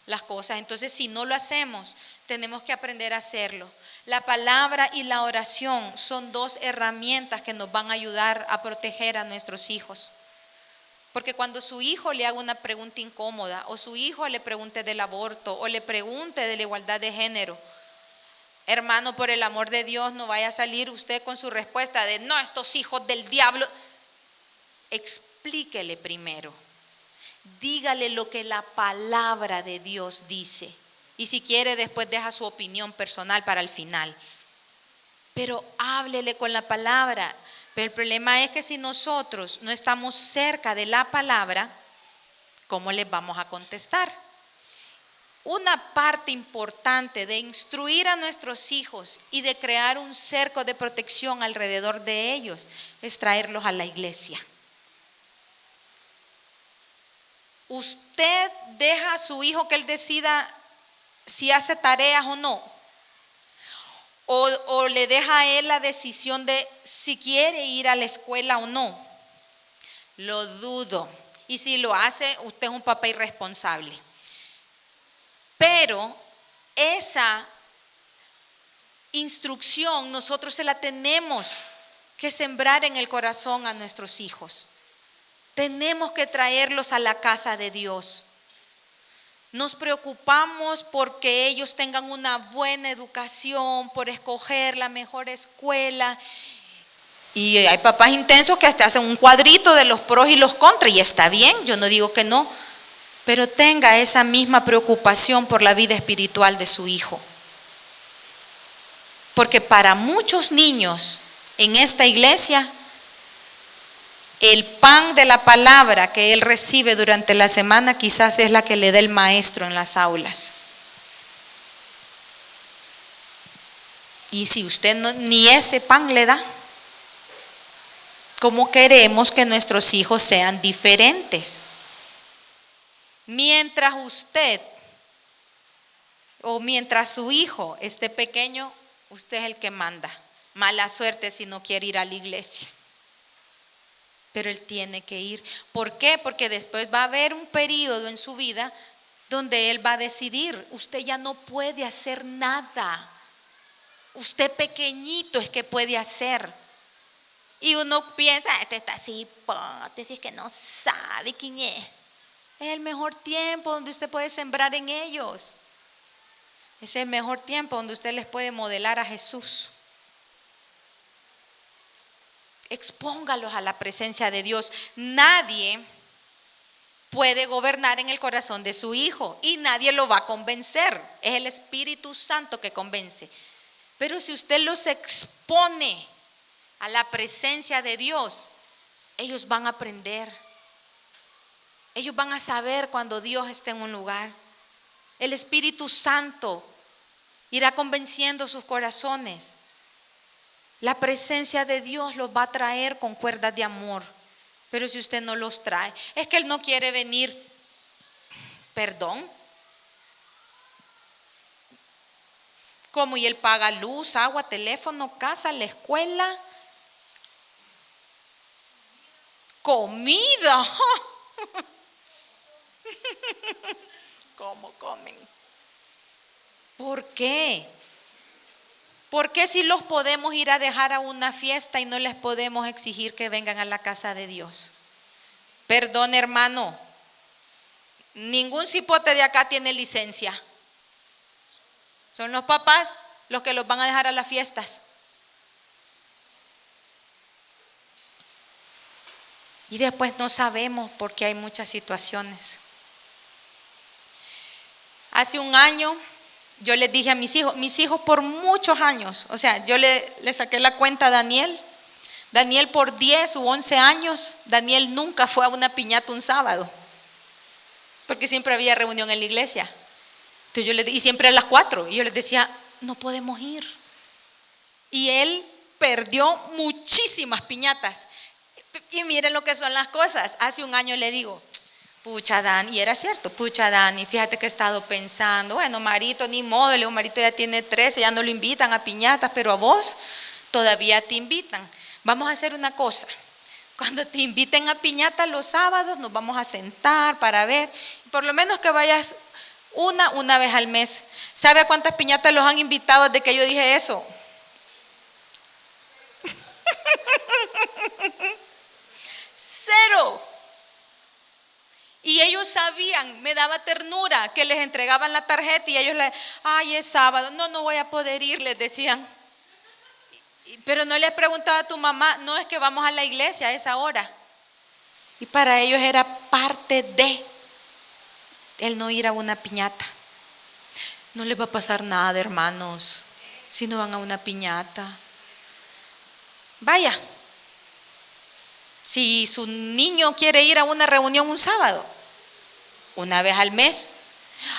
las cosas. Entonces, si no lo hacemos, tenemos que aprender a hacerlo. La palabra y la oración son 2 herramientas que nos van a ayudar a proteger a nuestros hijos. Porque cuando su hijo le haga una pregunta incómoda, o su hijo le pregunte del aborto, o le pregunte de la igualdad de género, hermano, por el amor de Dios, no vaya a salir usted con su respuesta de: no, estos hijos del diablo. Explíquele primero. Dígale lo que la palabra de Dios dice. Y si quiere, después deja su opinión personal para el final. Pero háblele con la palabra. Pero el problema es que si nosotros no estamos cerca de la palabra, ¿cómo les vamos a contestar? una parte importante de instruir a nuestros hijos y de crear un cerco de protección alrededor de ellos es traerlos a la iglesia. Usted deja a su hijo que él decida si hace tareas o no. O le deja a él la decisión de si quiere ir a la escuela o no. Lo dudo. Y si lo hace, usted es un papá irresponsable. Pero esa instrucción nosotros se la tenemos que sembrar en el corazón a nuestros hijos. Tenemos que traerlos a la casa de Dios. Nos preocupamos porque ellos tengan una buena educación, por escoger la mejor escuela. Y hay papás intensos que hasta hacen un cuadrito de los pros y los contras, y está bien, yo no digo que no, pero tenga esa misma preocupación por la vida espiritual de su hijo. Porque para muchos niños en esta iglesia, el pan de la palabra que él recibe durante la semana quizás es la que le da el maestro en las aulas. Y si usted ni ese pan le da, ¿cómo queremos que nuestros hijos sean diferentes? Mientras usted o mientras su hijo esté pequeño, usted es el que manda. Mala suerte si no quiere ir a la iglesia. Pero él tiene que ir. ¿Por qué? Porque después va a haber un periodo en su vida donde él va a decidir, usted ya no puede hacer nada. Usted pequeñito es que puede hacer. Y uno piensa, este está así, si es que no sabe quién es. Es el mejor tiempo donde usted puede sembrar en ellos. Es el mejor tiempo donde usted les puede modelar a Jesús. Expóngalos a la presencia de Dios. Nadie puede gobernar en el corazón de su hijo y nadie lo va a convencer. Es el Espíritu Santo que convence. Pero si usted los expone a la presencia de Dios, ellos van a aprender. Ellos van a saber cuando Dios está en un lugar. El Espíritu Santo irá convenciendo sus corazones. La presencia de Dios los va a traer con cuerdas de amor. Pero si usted no los trae, es que él no quiere venir. Perdón. ¿Cómo? Y él paga luz, agua, teléfono, casa, la escuela, comida. ¿Cómo comen? ¿Por qué? ¿Por qué si los podemos ir a dejar a una fiesta y no les podemos exigir que vengan a la casa de Dios? Perdón, hermano, ningún cipote de acá tiene licencia. Son los papás los que los van a dejar a las fiestas. Y después no sabemos porque hay muchas situaciones. Hace un año yo les dije a mis hijos por muchos años, o sea, yo le saqué la cuenta a Daniel por 10 u 11 años, Daniel nunca fue a una piñata un sábado, porque siempre había reunión en la iglesia. Entonces y siempre a las 4, y yo les decía, no podemos ir. Y él perdió muchísimas piñatas. Y miren lo que son las cosas. Hace un año le digo, pucha Dan, y era cierto, pucha Dan, y fíjate que he estado pensando, bueno, Marito, ni modo, le digo, Marito ya tiene 13, ya no lo invitan a piñatas, pero a vos todavía te invitan. Vamos a hacer una cosa, cuando te inviten a piñata los sábados, nos vamos a sentar para ver, por lo menos que vayas una vez al mes. ¿Sabe a cuántas piñatas los han invitado desde que yo dije eso? 0. Y ellos sabían, me daba ternura que les entregaban la tarjeta y ellos ay, es sábado, no voy a poder ir, les decían. Pero no les preguntaba a tu mamá, no, es que vamos a la iglesia a esa hora. Y para ellos era parte de el no ir a una piñata. No les va a pasar nada, hermanos, si no van a una piñata. Vaya. Si su niño quiere ir a una reunión un sábado, una vez al mes,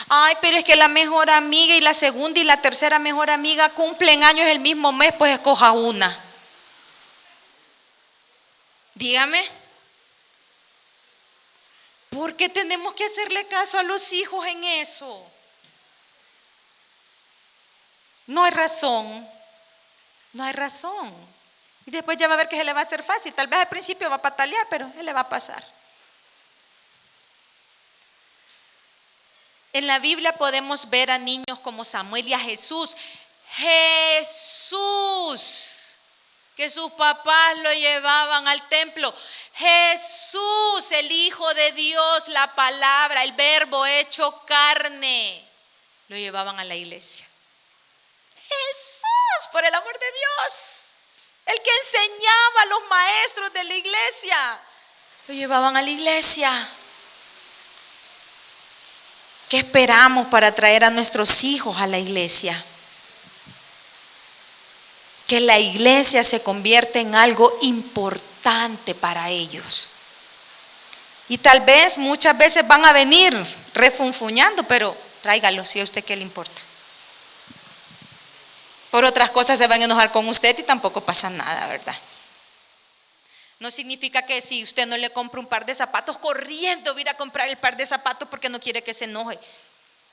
Ay, pero es que la mejor amiga y la segunda y la tercera mejor amiga cumplen años el mismo mes, pues escoja una. Dígame. ¿Por qué tenemos que hacerle caso a los hijos en eso? No hay razón. No hay razón. Y después ya va a ver que se le va a hacer fácil. Tal vez al principio va a patalear, pero se le va a pasar. En la Biblia podemos ver a niños como Samuel y a Jesús. Jesús, que sus papás lo llevaban al templo. Jesús, el Hijo de Dios, la palabra, el verbo hecho carne, lo llevaban a la iglesia. Jesús, por el amor de Dios, el que enseñaba a los maestros de la iglesia, lo llevaban a la iglesia. ¿Qué esperamos para traer a nuestros hijos a la iglesia? Que la iglesia se convierta en algo importante para ellos. Y tal vez muchas veces van a venir refunfuñando, pero tráigalo si a usted qué le importa. Por otras cosas se van a enojar con usted y tampoco pasa nada, ¿verdad? No significa que si usted no le compra un par de zapatos, corriendo va a ir a comprar el par de zapatos porque no quiere que se enoje.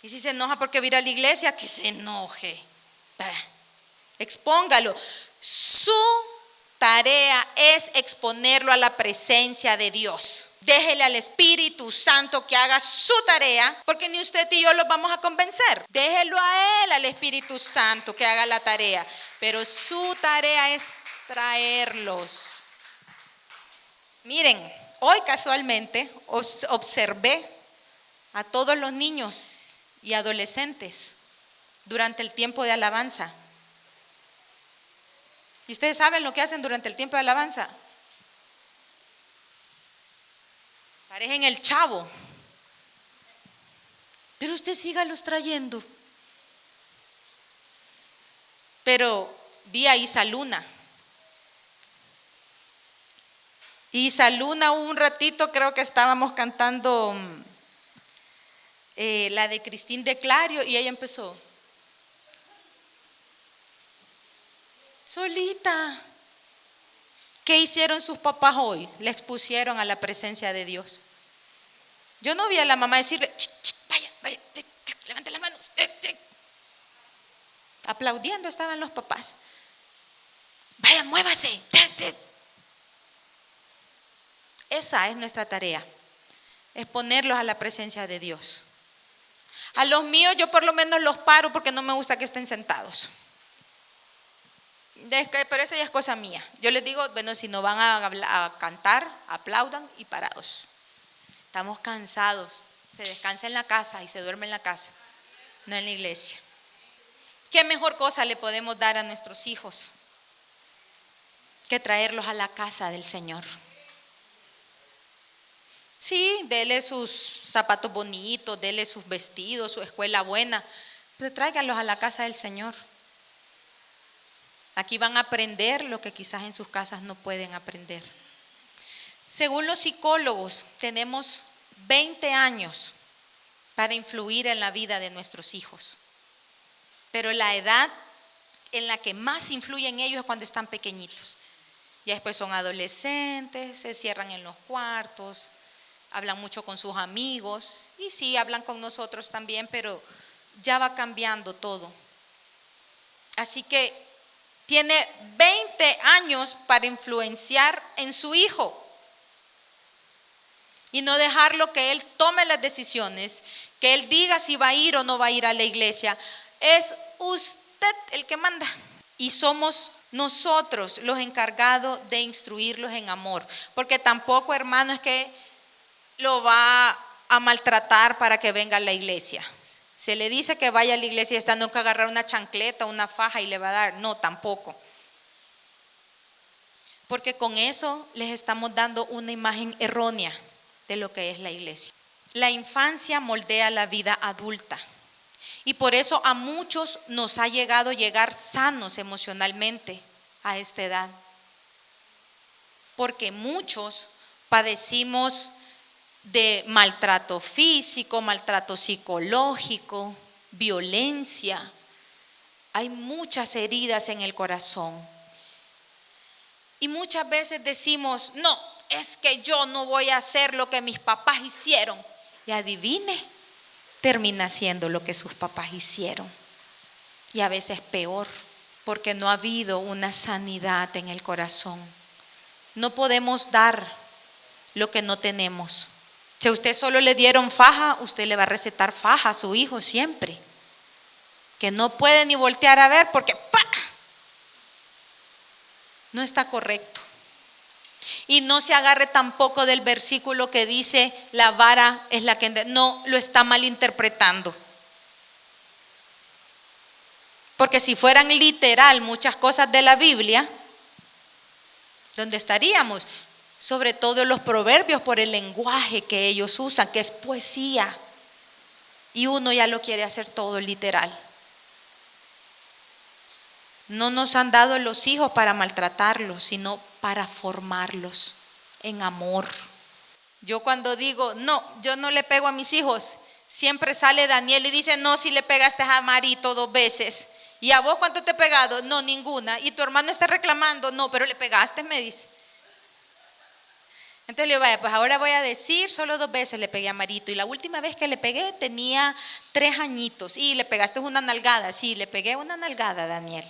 Y si se enoja porque va a ir a la iglesia, que se enoje. Expóngalo. Su tarea es exponerlo a la presencia de Dios. Déjele al Espíritu Santo que haga su tarea, porque ni usted ni yo los vamos a convencer. Déjelo a Él, al Espíritu Santo, que haga la tarea. Pero su tarea es traerlos. Miren, hoy casualmente observé a todos los niños y adolescentes durante el tiempo de alabanza. ¿Y ustedes saben lo que hacen durante el tiempo de alabanza? Parecen el Chavo. Pero usted sígalos trayendo. Pero vi a Isa Luna. Isa Luna, un ratito creo que estábamos cantando la de Cristín de Clario y ella empezó solita. ¿Qué hicieron sus papás hoy? Le expusieron a la presencia de Dios. Yo no vi a la mamá decirle, vaya, levante las manos. Aplaudiendo estaban los papás. Vaya, muévase. Esa es nuestra tarea, es ponerlos a la presencia de Dios. A los míos yo por lo menos los paro porque no me gusta que estén sentados. Pero esa ya es cosa mía. Yo les digo, bueno, si no van a cantar, aplaudan y parados. Estamos cansados, se descansa en la casa y se duerme en la casa, no en la iglesia. ¿Qué mejor cosa le podemos dar a nuestros hijos que traerlos a la casa del Señor? Sí, dele sus zapatos bonitos, dele sus vestidos, su escuela buena, pero tráiganlos a la casa del Señor. Aquí van a aprender lo que quizás en sus casas no pueden aprender. Según los psicólogos, tenemos 20 años para influir en la vida de nuestros hijos. Pero la edad en la que más influyen ellos es cuando están pequeñitos. Ya después son adolescentes, se cierran en los cuartos, hablan mucho con sus amigos y sí, hablan con nosotros también, pero ya va cambiando todo. Así que tiene 20 años para influenciar en su hijo y no dejarlo que él tome las decisiones, que él diga si va a ir o no va a ir a la iglesia. Es usted el que manda y somos nosotros los encargados de instruirlos en amor, porque tampoco, hermano, es que lo va a maltratar para que venga a la iglesia. Se le dice que vaya a la iglesia y está, no que agarrar una chancleta, una faja y le va a dar. No, tampoco. Porque con eso les estamos dando una imagen errónea de lo que es la iglesia. La infancia moldea la vida adulta. Y por eso a muchos nos ha llegado a llegar sanos emocionalmente a esta edad. Porque muchos padecimos de maltrato físico, maltrato psicológico, violencia. Hay muchas heridas en el corazón. Y muchas veces decimos, no, es que yo no voy a hacer lo que mis papás hicieron. Y adivine, termina siendo lo que sus papás hicieron. Y a veces peor, porque no ha habido una sanidad en el corazón. No podemos dar lo que no tenemos. Si a usted solo le dieron faja, usted le va a recetar faja a su hijo siempre. Que no puede ni voltear a ver porque ¡pa! No está correcto. Y no se agarre tampoco del versículo que dice la vara es la que no, lo está malinterpretando. Porque si fueran literal muchas cosas de la Biblia, ¿dónde estaríamos? Sobre todo los proverbios, por el lenguaje que ellos usan, que es poesía. Y uno ya lo quiere hacer todo literal. No nos han dado los hijos para maltratarlos, sino para formarlos en amor. Yo cuando digo, no, yo no le pego a mis hijos, siempre sale Daniel y dice, no, si le pegaste a Marito 2 veces. ¿Y a vos cuánto te he pegado? No, ninguna. ¿Y tu hermano está reclamando? No, pero le pegaste, me dice. Entonces le digo, vaya, pues ahora voy a decir, solo 2 veces le pegué a Marito. Y la última vez que le pegué tenía 3 añitos. Y le pegaste una nalgada. Sí, le pegué una nalgada a Daniel.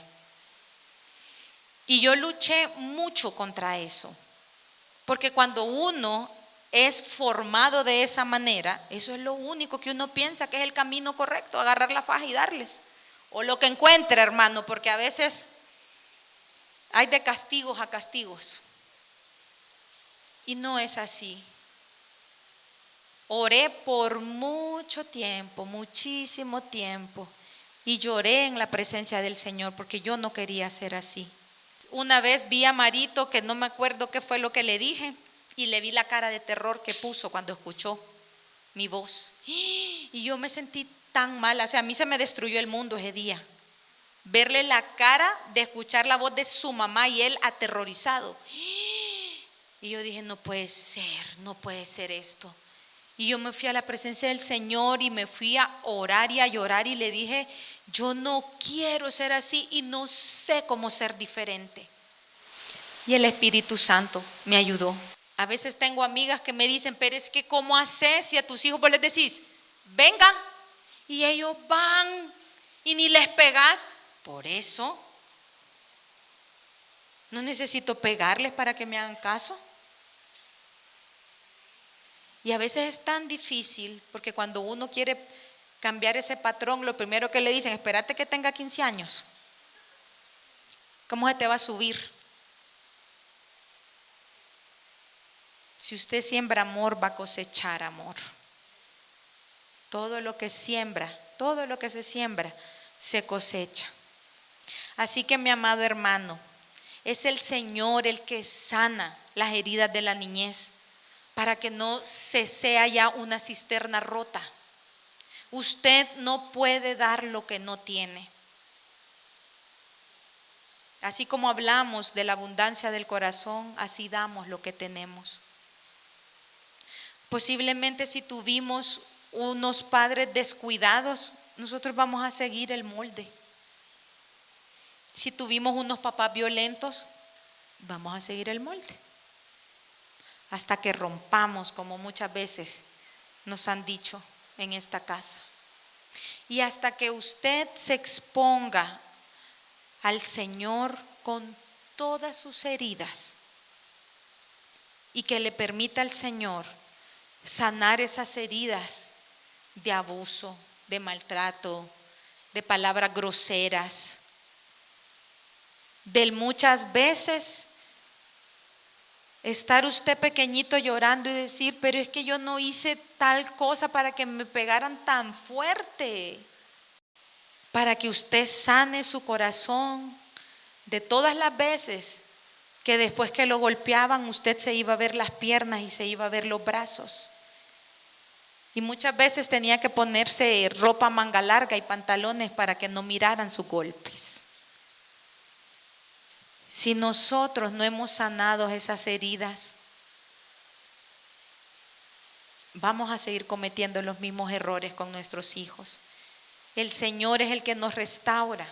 Y yo luché mucho contra eso. Porque cuando uno es formado de esa manera, eso es lo único que uno piensa que es el camino correcto, agarrar la faja y darles. O lo que encuentre, hermano, porque a veces hay de castigos a castigos. Y no es así. Oré por mucho tiempo, muchísimo tiempo, y lloré en la presencia del Señor porque yo no quería ser así. Una vez vi a Marito, que no me acuerdo qué fue lo que le dije, y le vi la cara de terror que puso cuando escuchó mi voz. Y yo me sentí tan mal, o sea, a mí se me destruyó el mundo ese día. Verle la cara de escuchar la voz de su mamá y él aterrorizado. Y yo dije, no puede ser esto. Y yo me fui a la presencia del Señor y me fui a orar y a llorar y le dije, yo no quiero ser así y no sé cómo ser diferente. Y el Espíritu Santo me ayudó. A veces tengo amigas que me dicen, pero es que ¿cómo haces si a tus hijos vos les decís, venga? Y ellos van y ni les pegas. Por eso no necesito pegarles para que me hagan caso. Y a veces es tan difícil porque cuando uno quiere cambiar ese patrón, lo primero que le dicen, espérate que tenga 15 años. ¿Cómo se te va a subir? Si usted siembra amor, va a cosechar amor. Todo lo que siembra, todo lo que se siembra, se cosecha. Así que mi amado hermano, es el Señor el que sana las heridas de la niñez, para que no se sea ya una cisterna rota. Usted no puede dar lo que no tiene. Así como hablamos de la abundancia del corazón, así damos lo que tenemos. Posiblemente si tuvimos unos padres descuidados, nosotros vamos a seguir el molde. Si tuvimos unos papás violentos, vamos a seguir el molde. Hasta que rompamos, como muchas veces nos han dicho en esta casa. Y hasta que usted se exponga al Señor con todas sus heridas y que le permita al Señor sanar esas heridas de abuso, de maltrato, de palabras groseras, de muchas veces estar usted pequeñito llorando y decir, pero es que yo no hice tal cosa para que me pegaran tan fuerte. Para que usted sane su corazón de todas las veces que después que lo golpeaban usted se iba a ver las piernas y se iba a ver los brazos. Y muchas veces tenía que ponerse ropa manga larga y pantalones para que no miraran sus golpes. Si nosotros no hemos sanado esas heridas, vamos a seguir cometiendo los mismos errores con nuestros hijos. El Señor es el que nos restaura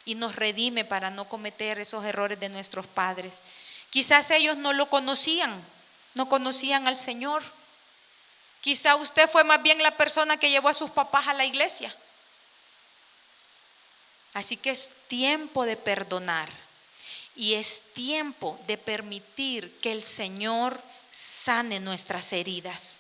y nos redime para no cometer esos errores de nuestros padres. Quizás ellos no lo conocían, no conocían al Señor. Quizá usted fue más bien la persona que llevó a sus papás a la iglesia. Así que es tiempo de perdonar y es tiempo de permitir que el Señor sane nuestras heridas.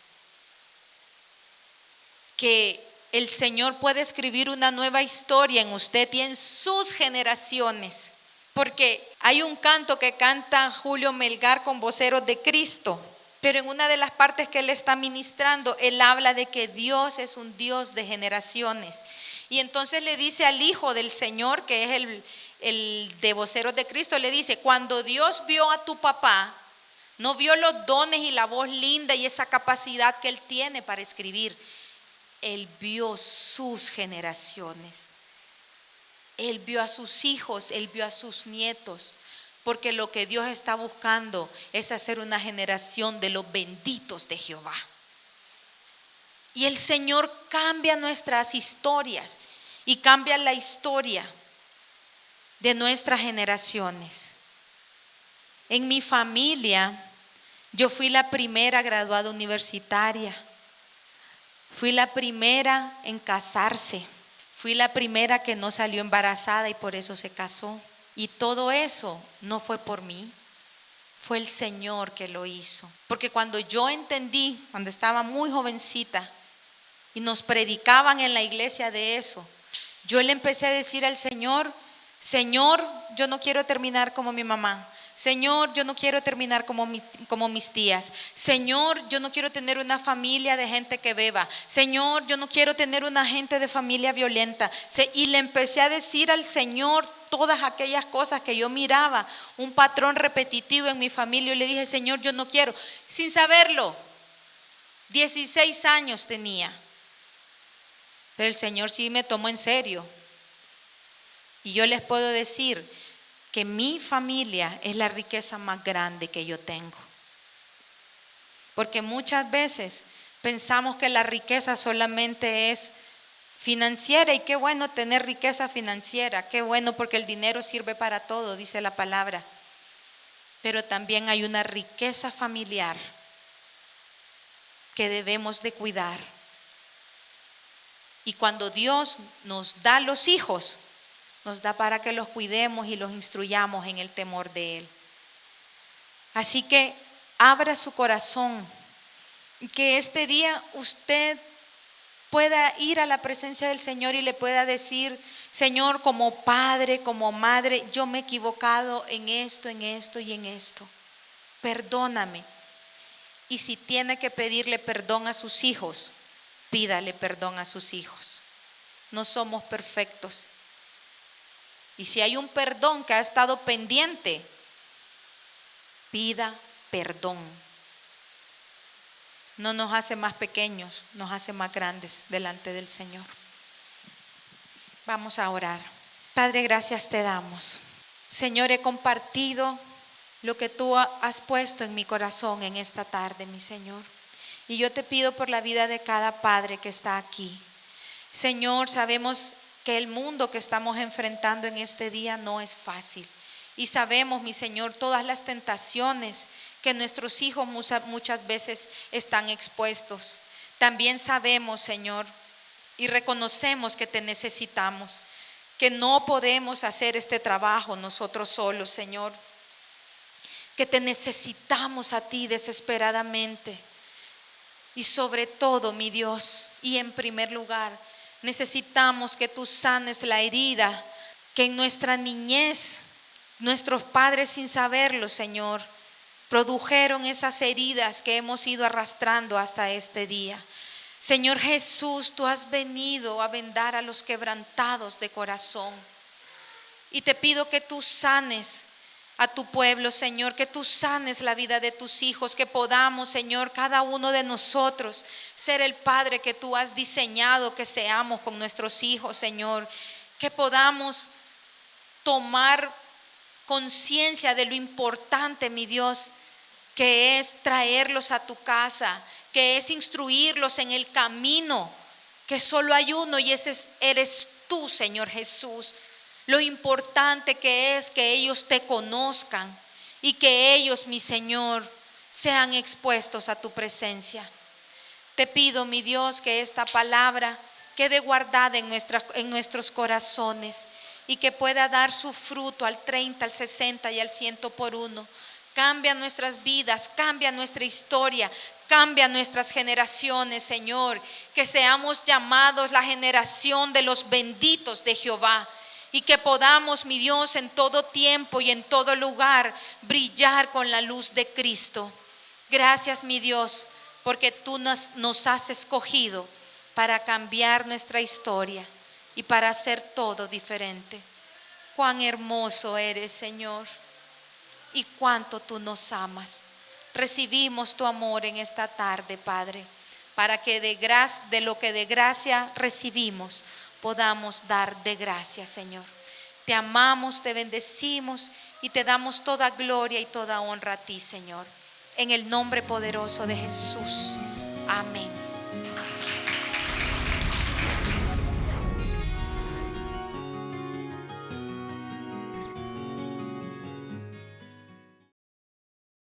Que el Señor puede escribir una nueva historia en usted y en sus generaciones. Porque hay un canto que canta Julio Melgar con Voceros de Cristo, pero en una de las partes que él está ministrando, él habla de que Dios es un Dios de generaciones. Y entonces le dice al Hijo del Señor, que es el de Voceros de Cristo, le dice: cuando Dios vio a tu papá, no vio los dones y la voz linda y esa capacidad que él tiene para escribir. Él vio sus generaciones. Él vio a sus hijos, él vio a sus nietos. Porque lo que Dios está buscando es hacer una generación de los benditos de Jehová. Y el Señor cambia nuestras historias y cambia la historia de nuestras generaciones. En mi familia, yo fui la primera graduada universitaria. Fui la primera en casarse. Fui la primera que no salió embarazada y por eso se casó. Y todo eso no fue por mí, fue el Señor que lo hizo. Porque cuando yo entendí, cuando estaba muy jovencita y nos predicaban en la iglesia de eso, yo le empecé a decir al Señor: Señor, yo no quiero terminar como mi mamá. Señor, yo no quiero terminar como mis tías. Señor, yo no quiero tener una familia de gente que beba. Señor, yo no quiero tener una gente de familia violenta. Y le empecé a decir al Señor todas aquellas cosas que yo miraba, un patrón repetitivo en mi familia. Y le dije: Señor, yo no quiero, sin saberlo. 16 años tenía. Pero el Señor sí me tomó en serio. Y yo les puedo decir que mi familia es la riqueza más grande que yo tengo. Porque muchas veces pensamos que la riqueza solamente es financiera, y qué bueno tener riqueza financiera, qué bueno, porque el dinero sirve para todo, dice la palabra. Pero también hay una riqueza familiar que debemos de cuidar. Y cuando Dios nos da los hijos, nos da para que los cuidemos y los instruyamos en el temor de Él. Así que abra su corazón, que este día usted pueda ir a la presencia del Señor y le pueda decir: Señor, como padre, como madre, yo me he equivocado en esto y en esto. Perdóname. Y si tiene que pedirle perdón a sus hijos, pídale perdón a sus hijos. No somos perfectos. Y si hay un perdón que ha estado pendiente, pida perdón. No nos hace más pequeños, nos hace más grandes delante del Señor. Vamos a orar. Padre, gracias te damos. Señor, he compartido lo que tú has puesto en mi corazón en esta tarde, mi Señor. Y yo te pido por la vida de cada padre que está aquí. Señor, sabemos que el mundo que estamos enfrentando en este día no es fácil. Y sabemos, mi Señor, todas las tentaciones que nuestros hijos muchas veces están expuestos. También sabemos, Señor, y reconocemos que te necesitamos, que no podemos hacer este trabajo nosotros solos, Señor, que te necesitamos a ti desesperadamente. Y sobre todo, mi Dios, y en primer lugar, necesitamos que tú sanes la herida que en nuestra niñez nuestros padres, sin saberlo, Señor, produjeron esas heridas que hemos ido arrastrando hasta este día. Señor Jesús, tú has venido a vendar a los quebrantados de corazón. Y te pido que tú sanes a tu pueblo, Señor, que tú sanes la vida de tus hijos, que podamos, Señor, cada uno de nosotros ser el Padre que tú has diseñado que seamos con nuestros hijos, Señor, que podamos tomar conciencia de lo importante, mi Dios, que es traerlos a tu casa, que es instruirlos en el camino, que solo hay uno y ese eres tú, Señor Jesús. Lo importante que es que ellos te conozcan y que ellos, mi Señor, sean expuestos a tu presencia. Te pido, mi Dios, que esta palabra quede guardada en nuestros corazones y que pueda dar su fruto al 30, al 60 y al 100 por uno. Cambia nuestras vidas, cambia nuestra historia, cambia nuestras generaciones, Señor. Que seamos llamados la generación de los benditos de Jehová y que podamos, mi Dios, en todo tiempo y en todo lugar brillar con la luz de Cristo. Gracias, mi Dios, porque tú nos has escogido para cambiar nuestra historia y para hacer todo diferente. Cuán hermoso eres, Señor, y cuánto tú nos amas. Recibimos tu amor en esta tarde, Padre, para que de lo que de gracia recibimos podamos dar de gracia, Señor. Te amamos, te bendecimos y te damos toda gloria y toda honra a ti, Señor. En el nombre poderoso de Jesús. Amén.